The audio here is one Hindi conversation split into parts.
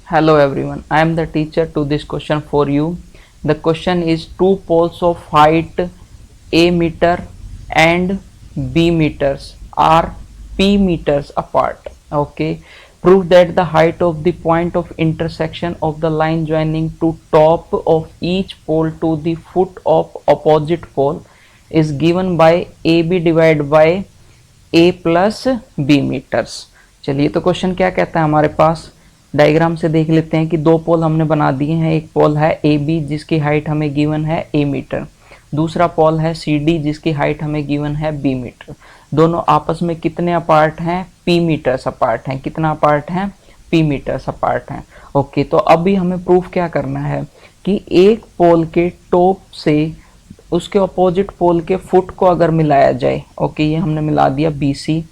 Hello everyone, I am the teacher to this question for you. The question is two poles of height a meter and b meters are p meters apart. Okay, prove that the height of the point of intersection of the line joining to top of each pole to the foot of opposite pole is given by ab divided by a plus B meters. चलिए तो क्वेश्चन क्या कहता है हमारे पास, डायग्राम से देख लेते हैं कि दो पोल हमने बना दिए हैं। एक पोल है ए बी जिसकी हाइट हमें गिवन है ए मीटर, दूसरा पोल है सी डी जिसकी हाइट हमें गिवन है बी मीटर। दोनों आपस में कितने अपार्ट हैं? पी मीटर्स अपार्ट हैं। कितना अपार्ट हैं? पी मीटर्स अपार्ट हैं। ओके, तो अभी हमें प्रूफ क्या करना है कि एक पोल के टॉप से उसके अपोजिट पोल के फुट को अगर मिलाया जाए, ओके ये हमने मिला दिया बी सी,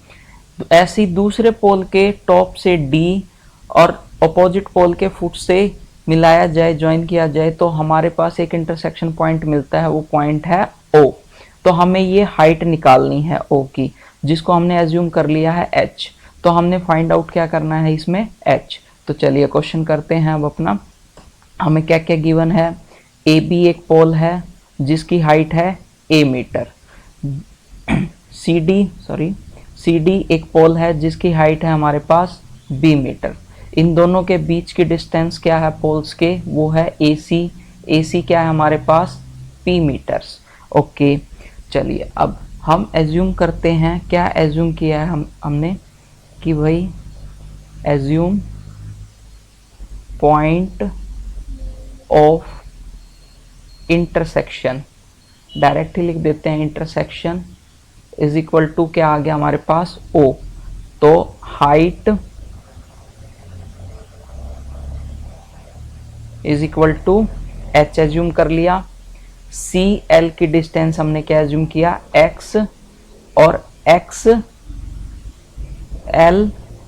तो ऐसी दूसरे पोल के टॉप से डी और अपोजिट पोल के फुट से मिलाया जाए, ज्वाइन किया जाए, तो हमारे पास एक इंटरसेक्शन पॉइंट मिलता है, वो पॉइंट है ओ। तो हमें ये हाइट निकालनी है ओ की, जिसको हमने एज्यूम कर लिया है एच। तो हमने फाइंड आउट क्या करना है इसमें? एच। तो चलिए क्वेश्चन करते हैं अब अपना। हमें क्या क्या गिवन है? ए बी एक पोल है जिसकी हाइट है ए मीटर, सी डी एक पोल है जिसकी हाइट है हमारे पास बी मीटर। इन दोनों के बीच की डिस्टेंस क्या है पोल्स के? वो है ए सी क्या है हमारे पास? P metres. ओके, चलिए अब हम एज्यूम करते हैं, क्या एज्यूम किया है हमने कि भाई assume point of intersection, direct ही लिख देते हैं, इंटरसेक्शन इज इक्वल टू क्या आ गया हमारे पास? ओ। तो height is equal to H assume कर लिया। सी एल की डिस्टेंस हमने क्या एज्यूम किया? एक्स, और एक्स एल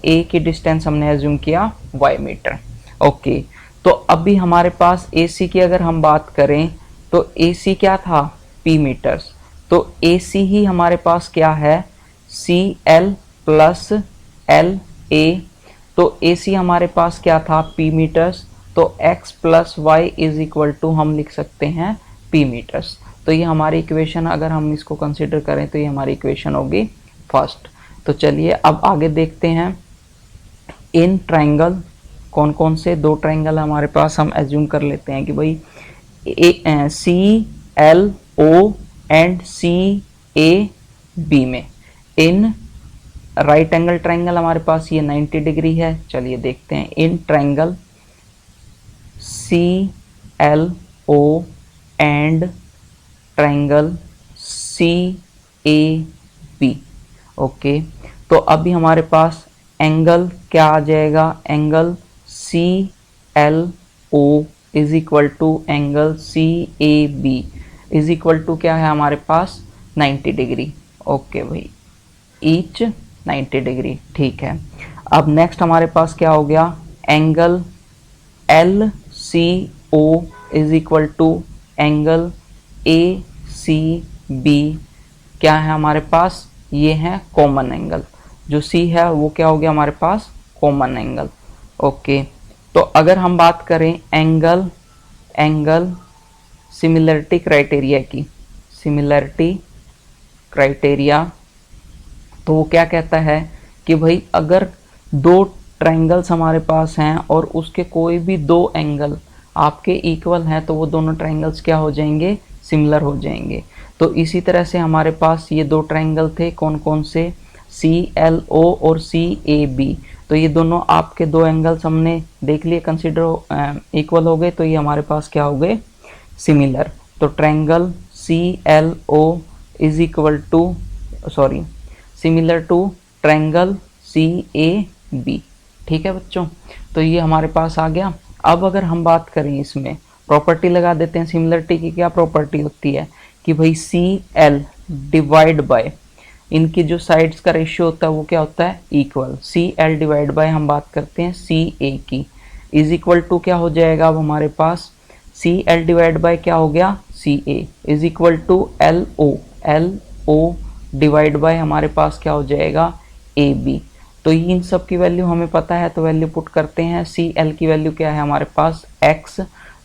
ए की डिस्टेंस हमने एज्यूम किया वाई मीटर। ओके, तो अभी हमारे पास ए सी की अगर हम बात करें तो ए सी क्या था? P meters. तो ए सी ही हमारे पास क्या है? C L plus L A. तो ए सी हमारे पास क्या था? P meters. तो x plus Y is equal to हम लिख सकते हैं पी मीटर्स। तो ये हमारी इक्वेशन, अगर हम इसको कंसिडर करें तो ये हमारी इक्वेशन होगी फर्स्ट। तो चलिए अब आगे देखते हैं। इन ट्रायंगल कौन कौन से दो ट्रायंगल हमारे पास, हम एज्यूम कर लेते हैं कि भाई C L O and C A B में इन राइट एंगल ट्रायंगल हमारे पास ये 90 डिग्री है। चलिए देखते हैं। In triangle C L O and triangle C A B. Okay, तो अभी हमारे पास एंगल क्या आ जाएगा? Angle C L O is equal to angle C A B is equal to क्या है हमारे पास? 90 डिग्री। ओके भाई, ईच 90 डिग्री, ठीक है। अब नेक्स्ट हमारे पास क्या हो गया? Angle L C O is equal to angle A C B क्या है हमारे पास? ये है कॉमन एंगल। जो सी है वो क्या हो गया हमारे पास? Common angle. ओके, तो अगर हम बात करें एंगल सिमिलरिटी क्राइटेरिया की, सिमिलरिटी क्राइटेरिया, तो वो क्या कहता है कि भाई अगर दो ट्रायंगल्स हमारे पास हैं और उसके कोई भी दो एंगल आपके इक्वल हैं तो वो दोनों ट्रायंगल्स क्या हो जाएंगे? सिमिलर हो जाएंगे। तो इसी तरह से हमारे पास ये दो ट्रायंगल थे, कौन कौन से? सी एल ओ और सी ए बी। तो ये दोनों आपके दो एंगल्स हमने देख लिए, कंसिडर इक्वल हो गए, तो ये हमारे पास क्या हो गए? सिमिलर। तो triangle C L O is equal to similar to triangle C A B. ठीक है बच्चों, तो ये हमारे पास आ गया। अब अगर हम बात करें इसमें प्रॉपर्टी लगा देते हैं। सिमिलरिटी की क्या प्रॉपर्टी होती है कि भाई सी एल डिवाइड बाय इनकी जो साइड्स का रेशियो होता है वो क्या होता है? Equal. C L divide by हम बात करते हैं सी ए की, इज इक्वल टू क्या हो जाएगा? अब हमारे पास सी एल डिवाइड बाय क्या हो गया? C A is equal to L O divide by हमारे पास क्या हो जाएगा? A B. तो इन सब की वैल्यू हमें पता है, तो वैल्यू पुट करते हैं। सी एल की वैल्यू क्या है हमारे पास x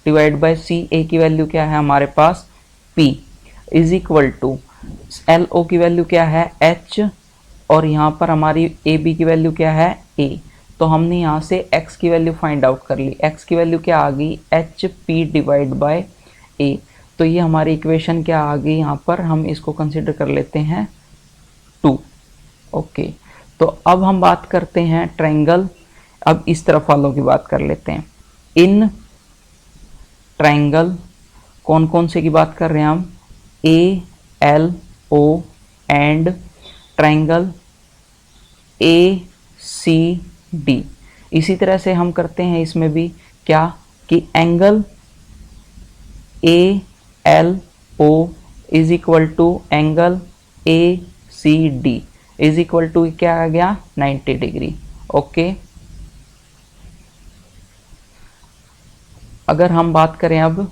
divide by C A की वैल्यू क्या है हमारे पास p is equal to L O की वैल्यू क्या है h, और यहाँ पर हमारी ए बी की वैल्यू क्या है a। तो हमने यहाँ से x की वैल्यू फाइंड आउट कर ली। x की वैल्यू क्या आ गई एच पी डिवाइड बाय ए। तो ये हमारी इक्वेशन क्या आ गई, यहाँ पर हम इसको कंसिडर कर लेते हैं 2। ओके, तो अब हम बात करते हैं ट्रायंगल। अब इस तरफ वालों की बात कर लेते हैं। इन ट्रायंगल कौन कौन से की बात कर रहे हैं हम, A L O and triangle A C D. इसी तरह से हम करते हैं इसमें भी क्या कि angle A L O is equal to angle A C D is equal to क्या आ गया 90 डिग्री। ओके, अगर हम बात करें अब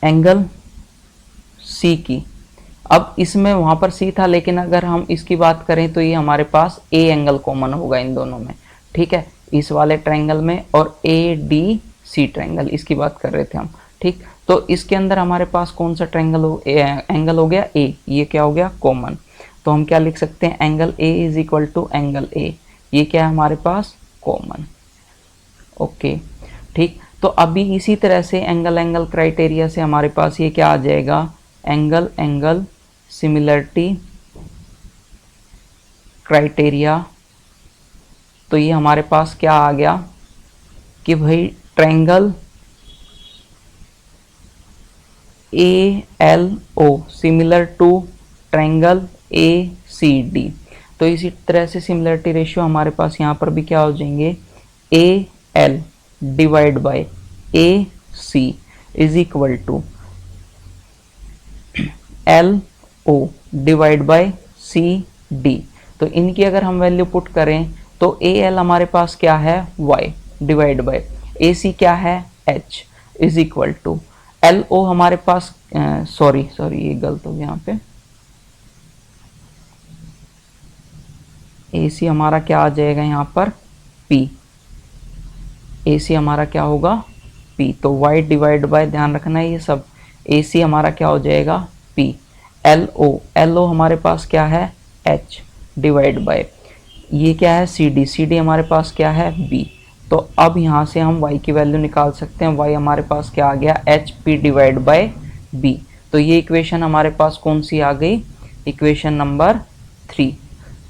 एंगल सी की, अब इसमें वहां पर सी था, लेकिन अगर हम इसकी बात करें तो ये हमारे पास ए एंगल कॉमन होगा इन दोनों में। ठीक है, इस वाले ट्रायंगल में और ए डी सी ट्रायंगल इसकी बात कर रहे थे हम। ठीक, तो इसके अंदर हमारे पास कौन सा एंगल हो गया ए, ये क्या हो गया कॉमन। तो हम क्या लिख सकते हैं angle A is equal to angle A, ये क्या है हमारे पास कॉमन। ओके, ठीक, तो अभी इसी तरह से एंगल क्राइटेरिया से हमारे पास ये क्या आ जाएगा एंगल सिमिलरिटी क्राइटेरिया। तो ये हमारे पास क्या आ गया कि भाई triangle A L O similar to triangle A C D. तो इसी तरह से सिमिलरिटी रेशियो हमारे पास यहाँ पर भी क्या हो जाएंगे A L divide by A C is equal to L O divide by C D. तो इनकी अगर हम वैल्यू पुट करें तो ए एल हमारे पास क्या है y divide by A C क्या है h is equal to L O हमारे पास सॉरी ये गलत हो गया यहाँ पे, ए सी हमारा क्या आ जाएगा यहाँ पर p, ए सी हमारा क्या होगा p। तो y डिवाइड बाय ध्यान रखना है ये सब, ए सी हमारा क्या हो जाएगा p, एल ओ हमारे पास क्या है h डिवाइड बाय ये क्या है सी डी हमारे पास क्या है b। तो अब यहाँ से हम y की वैल्यू निकाल सकते हैं, y हमारे पास क्या आ गया H P divide bye b। तो ये इक्वेशन हमारे पास कौन सी आ गई इक्वेशन नंबर 3।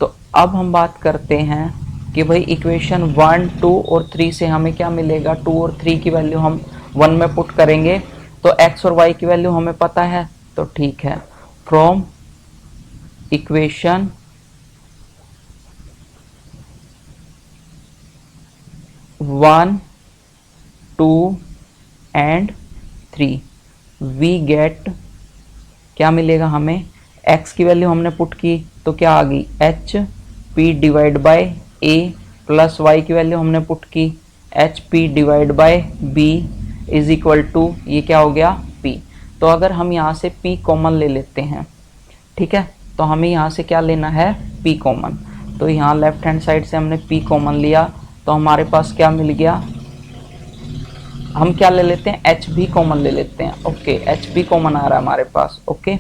तो अब हम बात करते हैं कि भाई इक्वेशन 1 2 और 3 से हमें क्या मिलेगा, 2 और 3 की वैल्यू हम 1 में पुट करेंगे तो x और y की वैल्यू हमें पता है। तो ठीक है, from equation 1 2 and 3 we get क्या मिलेगा हमें, x की वैल्यू हमने पुट की तो क्या आ गई H P divide by A, plus y की वैल्यू हमने पुट की H P divide by B is equal to ये क्या हो गया p। तो अगर हम यहाँ से p कॉमन ले लेते हैं, ठीक है, तो हमें यहाँ से क्या लेना है p कॉमन। तो यहाँ लेफ्ट हैंड साइड से हमने p कॉमन लिया तो हमारे पास क्या मिल गया, हम क्या ले लेते हैं एच भी कॉमन ले लेते हैं। ओके, एच भी कॉमन आ रहा है हमारे पास। ओके,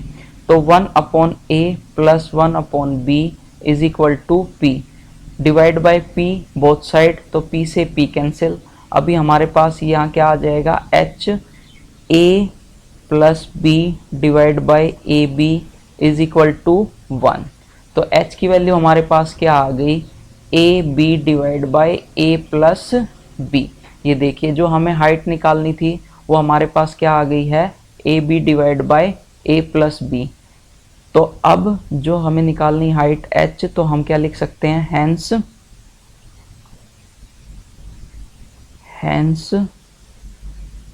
तो 1 upon A plus 1 upon B is equal to P divide by P both side, तो p से p कैंसिल। अभी हमारे पास यहाँ क्या आ जाएगा H A plus B divide by A B is equal to 1। तो h की वैल्यू हमारे पास क्या आ गई A B divide by A plus B. ये देखिए जो हमें हाइट निकालनी थी वो हमारे पास क्या आ गई है A B divide by A plus B. तो अब जो हमें निकालनी हाइट h, तो हम क्या लिख सकते हैं hence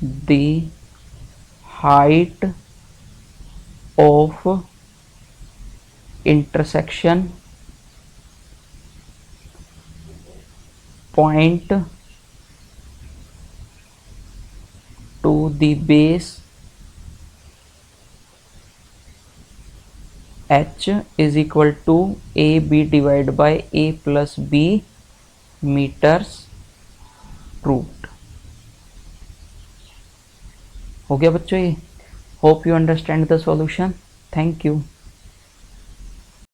the height of intersection point to the base H is equal to A B divide by A plus B meters proved. हो गया बच्चों ये। Hope you understand the solution. Thank you.